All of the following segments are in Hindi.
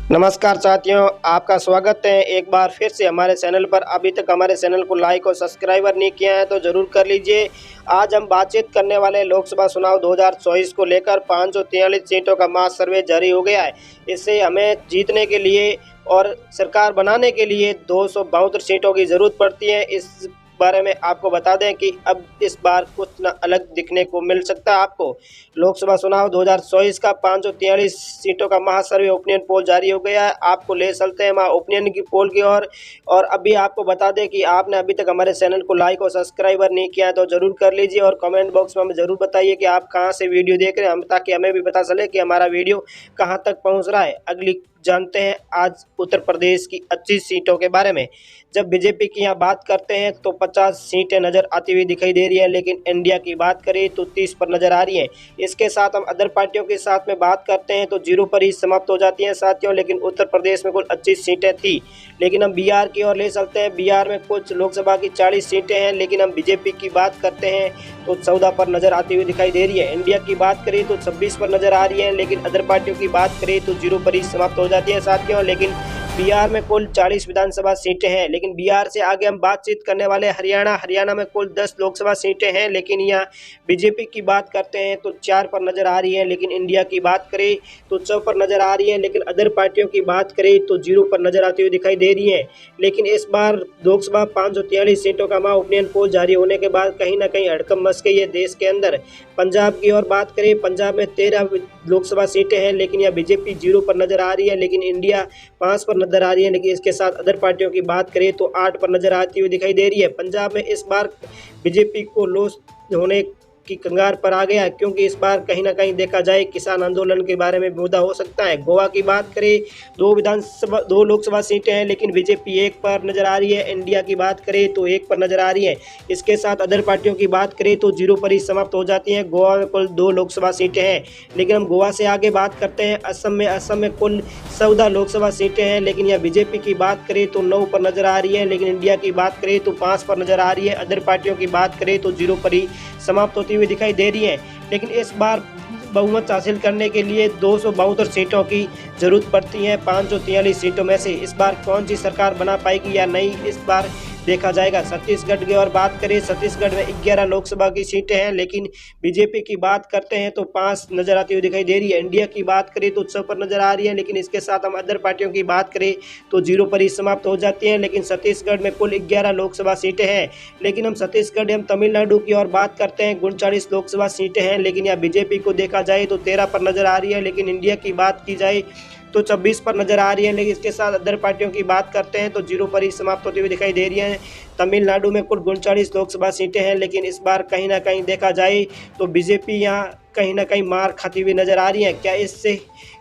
नमस्कार साथियों, आपका स्वागत है एक बार फिर से हमारे चैनल पर। अभी तक हमारे चैनल को लाइक और सब्सक्राइबर नहीं किया है तो ज़रूर कर लीजिए। आज हम बातचीत करने वाले लोकसभा चुनाव 2024 को लेकर 543 सीटों का मास सर्वे जारी हो गया है। इससे हमें जीतने के लिए और सरकार बनाने के लिए 272 सीटों की ज़रूरत पड़ती है। इस बारे में आपको बता दें कि अब इस बार कुछ न अलग दिखने को मिल सकता है आपको। लोकसभा चुनाव 2024 का 543 सीटों का महासर्वे ओपिनियन पोल जारी हो गया है। आपको ले चलते हैं वहाँ ओपिनियन की पोल की ओर। और अभी आपको बता दें कि आपने अभी तक हमारे चैनल को लाइक और सब्सक्राइबर नहीं किया है तो ज़रूर कर लीजिए और कमेंट बॉक्स में हमें ज़रूर बताइए कि आप कहाँ से वीडियो देख रहे हैं, ताकि हमें भी पता चले कि हमारा वीडियो कहाँ तक पहुँच रहा है। अगली जानते हैं आज उत्तर प्रदेश की 25 सीटों के बारे में। जब बीजेपी की यहाँ बात करते हैं तो 50 सीटें नज़र आती हुई दिखाई दे रही है, लेकिन इंडिया की बात करें तो 30 पर नज़र आ रही है। इसके साथ हम अदर पार्टियों के साथ में बात करते हैं तो 0 पर ही समाप्त हो जाती हैं साथियों। लेकिन उत्तर प्रदेश में कुल 25 सीटें थी, लेकिन हम बिहार की ओर ले चलते हैं। बिहार में कुछ लोकसभा की 40 सीटें हैं, लेकिन हम बीजेपी की बात करते हैं तो 14 पर नज़र आती हुई दिखाई दे रही है। इंडिया की बात करें तो 26 पर नज़र आ रही है, लेकिन अदर पार्टियों की बात करें तो 0 पर ही समाप्त हो जाती है साथियों। लेकिन बिहार में कुल 40 विधानसभा सीटें हैं, लेकिन बिहार से आगे हम बातचीत करने वाले हरियाणा में कुल 10 लोकसभा सीटें हैं, लेकिन यहाँ बीजेपी की बात करते हैं तो 4 पर नज़र आ रही है। लेकिन इंडिया की बात करें तो 4 पर नज़र आ रही है, लेकिन अदर पार्टियों की बात करें तो 0 पर नज़र आती हुई दिखाई दे रही है। लेकिन इस बार लोकसभा 543 सीटों का ओपिनियन पोल जारी होने के बाद कहीं ना कहीं हड़कंप मच गई है देश के अंदर। पंजाब की ओर बात करें, पंजाब में 13 लोकसभा सीटें हैं, लेकिन यह बीजेपी 0 पर नज़र आ रही है, लेकिन इंडिया 5 पर नज़र आ रही है। लेकिन इसके साथ अदर पार्टियों की बात करें तो 8 पर नज़र आती हुई दिखाई दे रही है। पंजाब में इस बार बीजेपी को लॉस होने की कगार पर आ गया है, क्योंकि इस बार कहीं ना कहीं देखा जाए किसान आंदोलन के बारे में मुद्दा हो सकता है। गोवा की बात करें, 2 लोकसभा सीटें हैं, लेकिन बीजेपी 1 पर नज़र आ रही है। इंडिया की बात करें तो 1 पर नज़र आ रही है। इसके साथ अदर पार्टियों की बात करें तो 0 पर ही समाप्त हो जाती हैं। गोवा में कुल 2 लोकसभा सीटें हैं, लेकिन हम गोवा से आगे बात करते हैं। असम में कुल 14 लोकसभा सीटें हैं, लेकिन यह बीजेपी की बात करें तो 9 पर नज़र आ रही है। लेकिन इंडिया की बात करें तो 5 पर नज़र आ रही है। अदर पार्टियों की बात करें तो 0 पर ही समाप्त होती हुई दिखाई दे रही है। लेकिन इस बार बहुमत हासिल करने के लिए 272 सीटों की जरूरत पड़ती है 543 सीटों में से। इस बार कौन सी सरकार बना पाएगी या नहीं, इस बार देखा जाएगा। छत्तीसगढ़ की और बात करें, छत्तीसगढ़ में 11 लोकसभा की सीटें हैं, लेकिन बीजेपी की बात करते हैं तो 5 नज़र आती हुई दिखाई दे रही है। इंडिया की बात करें तो 6 पर नज़र आ रही है, लेकिन इसके साथ हम अदर पार्टियों की बात करें तो 0 पर ही समाप्त हो जाती हैं। लेकिन छत्तीसगढ़ में कुल 11 लोकसभा सीटें हैं, लेकिन हम छत्तीसगढ़ हम तमिलनाडु की और बात करते हैं, 39 लोकसभा सीटें हैं, लेकिन यहाँ बीजेपी को देखा जाए तो 13 पर नज़र आ रही है। लेकिन इंडिया की बात की जाए तो 26 पर नज़र आ रही है। लेकिन इसके साथ अदर पार्टियों की बात करते हैं तो 0 पर ही समाप्त होती हुई दिखाई दे रही है। तमिलनाडु में कुल 39 लोकसभा सीटें हैं, लेकिन इस बार कहीं ना कहीं देखा जाए तो बीजेपी यहाँ कहीं ना कहीं मार खाती हुई नज़र आ रही है। क्या इससे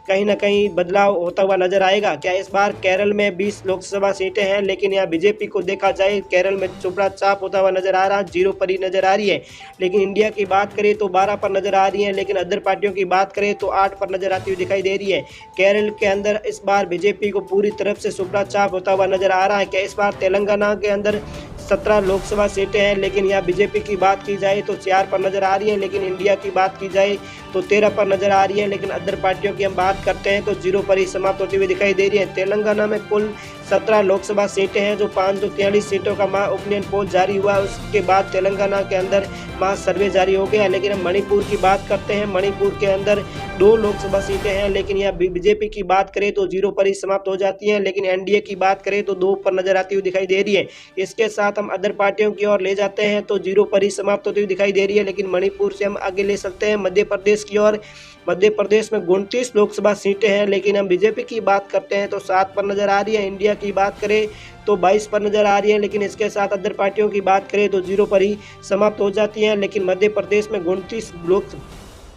कहीं ना कहीं बदलाव होता हुआ नज़र आएगा? क्या इस बार केरल में 20 लोकसभा सीटें हैं, लेकिन यहाँ बीजेपी को देखा जाए केरल में चुपड़ा चाप होता हुआ नज़र आ रहा है, 0 पर ही नज़र आ रही है। लेकिन इंडिया की बात करें तो 12 पर नज़र आ रही है, लेकिन अदर पार्टियों की बात करें तो 8 पर नज़र आती हुई दिखाई दे रही है। केरल के अंदर इस बार बीजेपी को पूरी तरफ से चुपड़ा चाप होता हुआ नज़र आ रहा है। क्या इस बार तेलंगाना के अंदर 17 लोकसभा सीटें हैं, लेकिन यहाँ बीजेपी की बात की जाए तो 4 पर नज़र आ रही है। लेकिन इंडिया की बात की जाए तो 13 पर नज़र आ रही है। लेकिन अदर पार्टियों की हम बात करते हैं तो 0 पर ही समाप्त होती हुई दिखाई दे रही है। तेलंगाना में कुल 17 लोकसभा सीटें हैं, जो 543 सीटों का ओपिनियन पोल जारी हुआ है। उसके बाद तेलंगाना के अंदर मास सर्वे जारी हो गया। लेकिन हम मणिपुर की बात करते हैं, मणिपुर के अंदर 2 लोकसभा सीटें हैं, लेकिन यह बीजेपी की बात करें तो 0 पर ही समाप्त हो जाती हैं। लेकिन एनडीए की बात करें तो 2 पर नज़र आती हुई दिखाई दे रही है। इसके साथ हम अदर पार्टियों की ओर ले जाते हैं तो 0 पर ही समाप्त होती हुई दिखाई दे रही है। लेकिन मणिपुर से हम आगे ले सकते हैं मध्य प्रदेश की ओर। मध्य प्रदेश में 29 लोकसभा सीटें हैं, लेकिन हम बीजेपी की बात करते हैं तो 7 पर नज़र आ रही है। इंडिया की बात करें तो 22 पर नज़र आ रही है। लेकिन इसके साथ अदर पार्टियों की बात करें तो 0 पर ही समाप्त हो जाती हैं। लेकिन मध्य प्रदेश में 29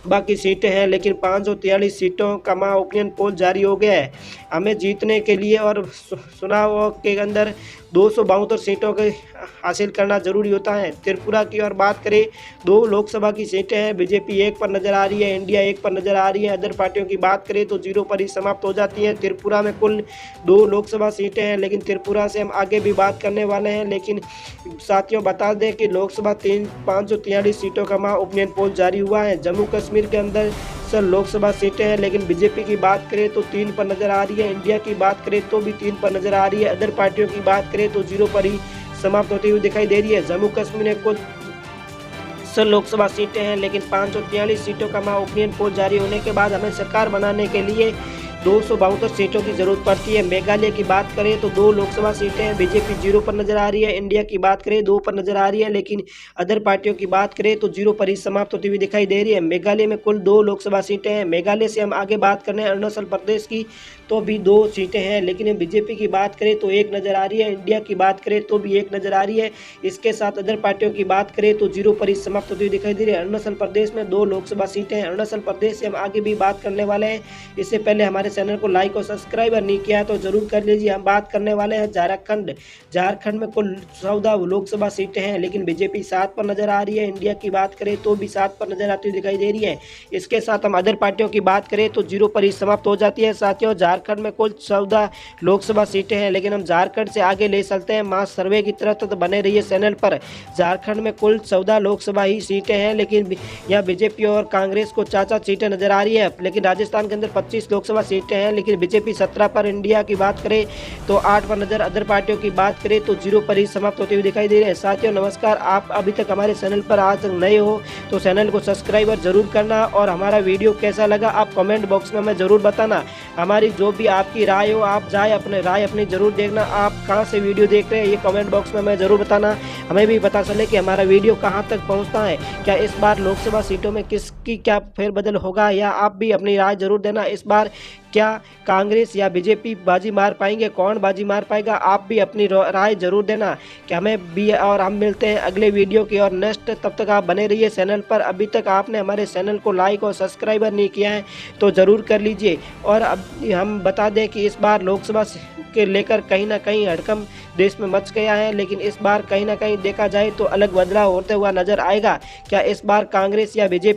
बाकी सीटें हैं, लेकिन 543 सीटों का ओपिनियन पोल जारी हो गया है। हमें जीतने के लिए और चुनाव के अंदर 272 सीटों के हासिल करना जरूरी होता है। त्रिपुरा की और बात करें, 2 लोकसभा की सीटें हैं, बीजेपी 1 पर नज़र आ रही है, इंडिया 1 पर नज़र आ रही है। अदर पार्टियों की बात करें तो 0 पर ही समाप्त हो जाती है। त्रिपुरा में कुल 2 लोकसभा सीटें हैं, लेकिन त्रिपुरा से हम आगे भी बात करने वाले हैं। लेकिन साथियों बता दें कि लोकसभा 543 सीटों का ओपिनियन पोल जारी हुआ है। जम्मू कश्मीर कश्मीर के अंदर सर लोकसभा सीटें हैं, लेकिन बीजेपी की बात करें तो 3 पर नज़र आ रही है। इंडिया की बात करें तो भी 3 पर नज़र आ रही है। अदर पार्टियों की बात करें तो 0 पर ही समाप्त होती हुई दिखाई दे रही है। जम्मू कश्मीर में कुल लोकसभा सीटें हैं, लेकिन 543 सीटों का ओपिनियन पोल जारी होने के बाद हमें सरकार बनाने के लिए 272 सीटों की जरूरत पड़ती है। मेघालय की बात करें तो 2 लोकसभा सीटें हैं, बीजेपी 0 पर नजर आ रही है। इंडिया की बात करें 2 पर नजर आ रही है, लेकिन अदर पार्टियों की बात करें तो 0 पर ही समाप्त होती हुई दिखाई दे रही है। मेघालय में कुल 2 लोकसभा सीटें हैं। मेघालय से हम आगे बात करें अरुणाचल प्रदेश की तो भी 2 सीटें हैं, लेकिन बीजेपी की बात करें तो 1 नजर आ रही है। इंडिया की बात करें तो भी 1 नजर आ रही है। इसके साथ अदर पार्टियों की बात करें तो 0 पर ही समाप्त होती हुई दिखाई दे रही है। अरुणाचल प्रदेश में 2 लोकसभा सीटें हैं। अरुणाचल प्रदेश से हम आगे भी बात करने वाले हैं। इससे पहले हमारे चैनल को लाइक और सब्सक्राइब नहीं किया है तो जरूर कर लीजिए। हम बात करने वाले हैं झारखंड में कुल 14 लोकसभा सीटें हैं, लेकिन बीजेपी 7 पर नजर आ रही है। इंडिया की बात करें तो भी 7 पर नजर आती हुई दिखाई दे रही है। इसके साथ हम अदर पार्टियों की बात करें तो 0 पर ही समाप्त हो जाती है। साथियों, झारखंड में कुल 14 लोकसभा सीटें हैं, लेकिन हम झारखंड से आगे ले चलते हैं मास सर्वे की तरह, तो बने रहिए चैनल पर। झारखंड में कुल 14 लोकसभा ही सीटें हैं, लेकिन यहाँ बीजेपी और कांग्रेस को 4-4 सीटें नजर आ रही है। लेकिन राजस्थान के अंदर 25 लोकसभा सीटें हैं, लेकिन बीजेपी 17 पर, इंडिया की बात करें तो 8 पर नजर, अदर पार्टियों की बात करें तो 0 पर ही समाप्त होती हुई दिखाई दे रही है। साथियों नमस्कार, आप अभी तक हमारे चैनल पर आज तक नए हो तो चैनल को सब्सक्राइब जरूर करना, और हमारा वीडियो कैसा लगा आप कमेंट बॉक्स में हमें जरूर बताना। हमारी जो भी आपकी राय हो, आप जाए अपने राय अपनी जरूर देखना। आप कहां से वीडियो देख रहे हैं ये कमेंट बॉक्स में हमें जरूर बताना, हमें भी पता चले कि हमारा वीडियो कहां तक पहुंचता है। क्या इस बार लोकसभा सीटों में किसकी क्या फेरबदल होगा, या आप भी अपनी राय जरूर देना। इस बार क्या कांग्रेस या बीजेपी बाजी मार पाएंगे, कौन बाजी मार पाएगा, आप भी अपनी राय जरूर देना। कि हमें भी, और हम मिलते हैं अगले वीडियो की और नेक्स्ट। तब तक आप बने रहिए चैनल पर। अभी तक आपने हमारे चैनल को लाइक और सब्सक्राइबर नहीं किया है तो ज़रूर कर लीजिए। और अब हम बता दें कि इस बार लोकसभा के लेकर कहीं ना कहीं हड़कंप देश में मच गया है, लेकिन इस बार कहीं ना कहीं देखा जाए तो अलग बदलाव होते हुआ नजर आएगा। क्या इस बार कांग्रेस या बीजेपी